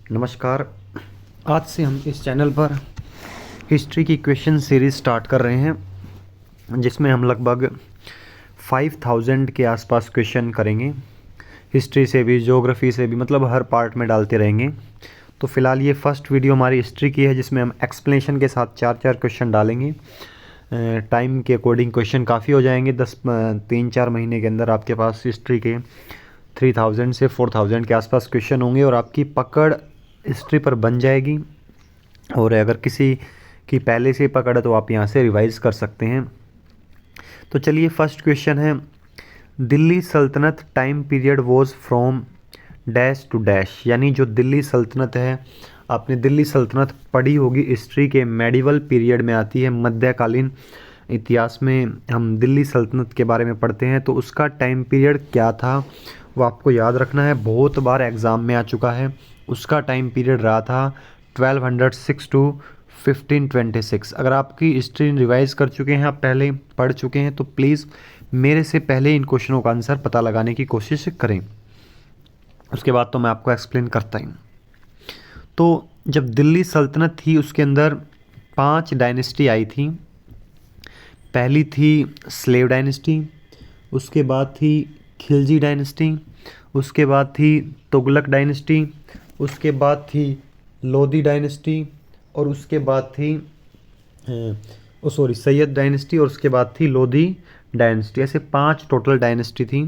नमस्कार। आज से हम इस चैनल पर हिस्ट्री की क्वेश्चन सीरीज़ स्टार्ट कर रहे हैं, जिसमें हम लगभग 5000 के आसपास क्वेश्चन करेंगे। हिस्ट्री से भी, ज्योग्राफी से भी, मतलब हर पार्ट में डालते रहेंगे। तो फ़िलहाल ये फर्स्ट वीडियो हमारी हिस्ट्री की है, जिसमें हम एक्सप्लेनेशन के साथ 4-4 क्वेश्चन डालेंगे। टाइम के अकॉर्डिंग क्वेश्चन काफ़ी हो जाएंगे। 3-4 महीने के अंदर आपके पास हिस्ट्री के 3000 से 4000 के आसपास क्वेश्चन होंगे और आपकी पकड़ हिस्ट्री पर बन जाएगी। और अगर किसी की पहले से पकड़ है तो आप यहाँ से रिवाइज कर सकते हैं। तो चलिए, फर्स्ट क्वेश्चन है, दिल्ली सल्तनत time period was from dash to dash. यानी जो दिल्ली सल्तनत है, आपने दिल्ली सल्तनत पढ़ी होगी, हिस्ट्री के मेडिवल पीरियड में आती है। मध्यकालीन इतिहास में हम दिल्ली सल्तनत के बारे में पढ़ते हैं, तो उसका टाइम पीरियड क्या था वो आपको याद रखना है। बहुत बार एग्ज़ाम में आ चुका है। उसका टाइम पीरियड रहा था 1206 टू 1526। अगर आपकी हिस्ट्री रिवाइज कर चुके हैं, आप पहले पढ़ चुके हैं, तो प्लीज़ मेरे से पहले इन क्वेश्चनों का आंसर पता लगाने की कोशिश करें। उसके बाद तो मैं आपको एक्सप्लेन करता ही। तो जब दिल्ली सल्तनत थी, उसके अंदर 5 डायनेस्टी आई थी। पहली थी स्लेव डायनेस्टी, उसके बाद थी खिलजी डायनेस्टी, उसके बाद थी तुगलक डायनेस्टी, उसके बाद थी लोधी डायनेस्टी, और उसके बाद थी सैयद डायनेस्टी, और उसके बाद थी लोधी डायनेस्टी। ऐसे 5 टोटल डायनेस्टी थी।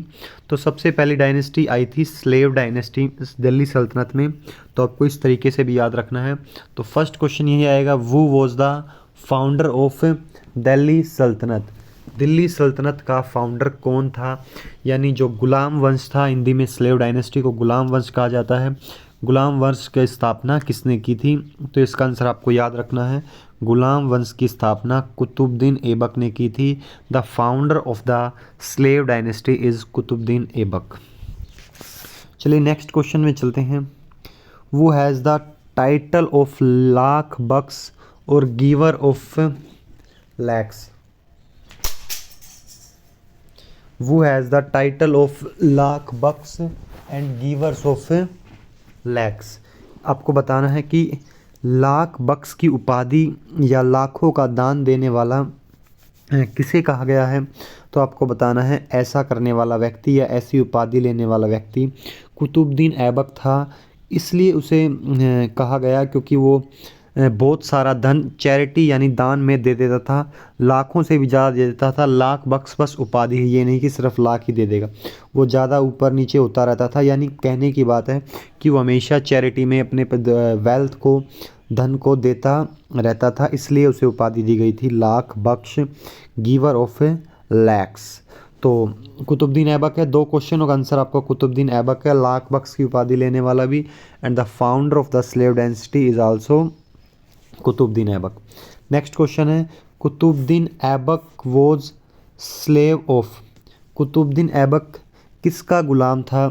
तो सबसे पहली डायनेस्टी आई थी स्लेव डायनेस्टी दिल्ली सल्तनत में। तो आपको इस तरीके से भी याद रखना है। तो फर्स्ट क्वेश्चन यही आएगा, वो was the founder of Delhi सल्तनत। दिल्ली सल्तनत का फाउंडर कौन था? यानी जो गुलाम वंश था, हिंदी में स्लेव डायनेस्टी को गुलाम वंश कहा जाता है। गुलाम वंश की स्थापना किसने की थी? तो इसका आंसर आपको याद रखना है, गुलाम वंश की स्थापना कुतुबुद्दीन ऐबक ने की थी। The founder of the slave dynasty is Qutubuddin Aibak. चलिए नेक्स्ट क्वेश्चन में चलते हैं। वो has the title of Lakh Baksh और गिवर ऑफ लैक्स। वो has the title of Lakh Baksh and givers of lakhs. आपको बताना है कि लाख बक्स की उपाधि या लाखों का दान देने वाला किसे कहा गया है? तो आपको बताना है, ऐसा करने वाला व्यक्ति या ऐसी उपाधि लेने वाला व्यक्ति कुतुबुद्दीन ऐबक था। इसलिए उसे कहा गया क्योंकि वो बहुत सारा धन चैरिटी यानी दान में दे देता था, लाखों से भी ज़्यादा दे देता था। लाख बक्स बस उपाधि है, ये नहीं कि सिर्फ लाख ही दे देगा, वो ज़्यादा ऊपर नीचे होता रहता था। यानी कहने की बात है कि वो हमेशा चैरिटी में अपने वेल्थ को, धन को देता रहता था, इसलिए उसे उपाधि दी गई थी लाख बख्श, गिवर ऑफ लैक्स। तो कुतुबुद्दीन ऐबक है। 2 क्वेश्चनों का आंसर आपका कुतुबुद्दीन ऐबक है, लाख बख्श की उपाधि लेने वाला भी, and the founder of the slave dynasty is also Qutubuddin Aibak. Next question है, Qutubuddin Aibak was slave of. Qutubuddin Aibak किसका गुलाम था?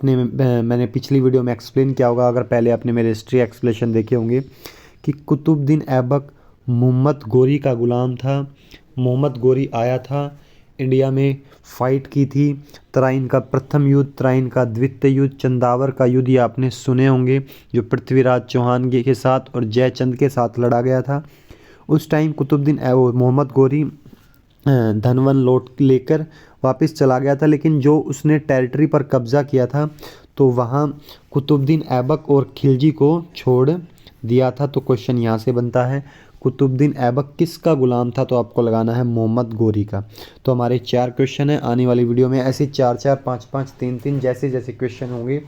मैंने पिछली वीडियो में एक्सप्लेन किया होगा, अगर पहले आपने मेरे हिस्ट्री एक्सप्लेनेशन देखे होंगे, कि कुतुबुद्दीन ऐबक मोहम्मद गोरी का गुलाम था। मोहम्मद गोरी आया था, इंडिया में फाइट की थी। तराइन का प्रथम युद्ध, तराइन का द्वितीय युद्ध, चंदावर का युद्ध, ये आपने सुने होंगे, जो पृथ्वीराज चौहान के साथ और जयचंद के साथ लड़ा गया था। उस टाइम कुतुबुद्दीन मोहम्मद गोरी धनवन लौट लेकर वापस चला गया था, लेकिन जो उसने टेरिटरी पर कब्जा किया था, तो वहाँ कुतुबुद्दीन ऐबक और खिलजी को छोड़ दिया था। तो क्वेश्चन यहाँ से बनता है, कुतुबुद्दीन ऐबक किसका गुलाम था? तो आपको लगाना है मोहम्मद गोरी का। तो हमारे 4 क्वेश्चन है। आने वाली वीडियो में ऐसे 4-4, 5-5, 3-3 जैसे जैसे क्वेश्चन होंगे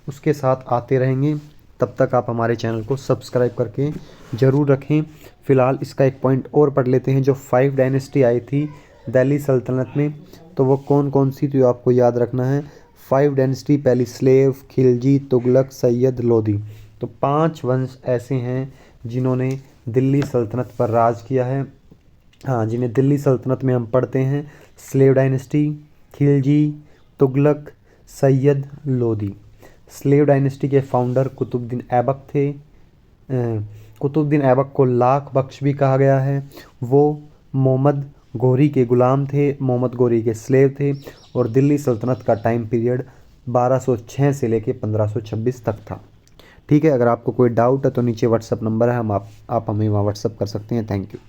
उसके साथ आते रहेंगे। तब तक आप हमारे चैनल को सब्सक्राइब करके ज़रूर रखें। फ़िलहाल इसका एक पॉइंट और पढ़ लेते हैं। जो 5 डायनेस्टी आई थी दिल्ली सल्तनत में, तो वो कौन कौन सी थी आपको याद रखना है। 5 डायनेस्टी, पहली स्लेव, खिलजी, तुगलक, सैयद, लोधी। तो 5 वंश ऐसे हैं जिन्होंने दिल्ली सल्तनत पर राज किया है। हाँ, जिन्हें दिल्ली सल्तनत में हम पढ़ते हैं, slave dynasty, Khilji, Tughlaq, Syed, Lodhi. Slave dynasty के फाउंडर कुतुबुद्दीन ऐबक थे। कुतुबुद्दीन ऐबक को लाख बख्श भी कहा गया है। वो मोहम्मद गोरी के गुलाम थे, मोहम्मद गोरी के स्लेव थे, और दिल्ली सल्तनत का टाइम पीरियड 1206 से लेकर 1526 तक था। ठीक है, अगर आपको कोई डाउट है तो नीचे व्हाट्सअप नंबर है, आप हमें वहाँ व्हाट्सअप कर सकते हैं। Thank you.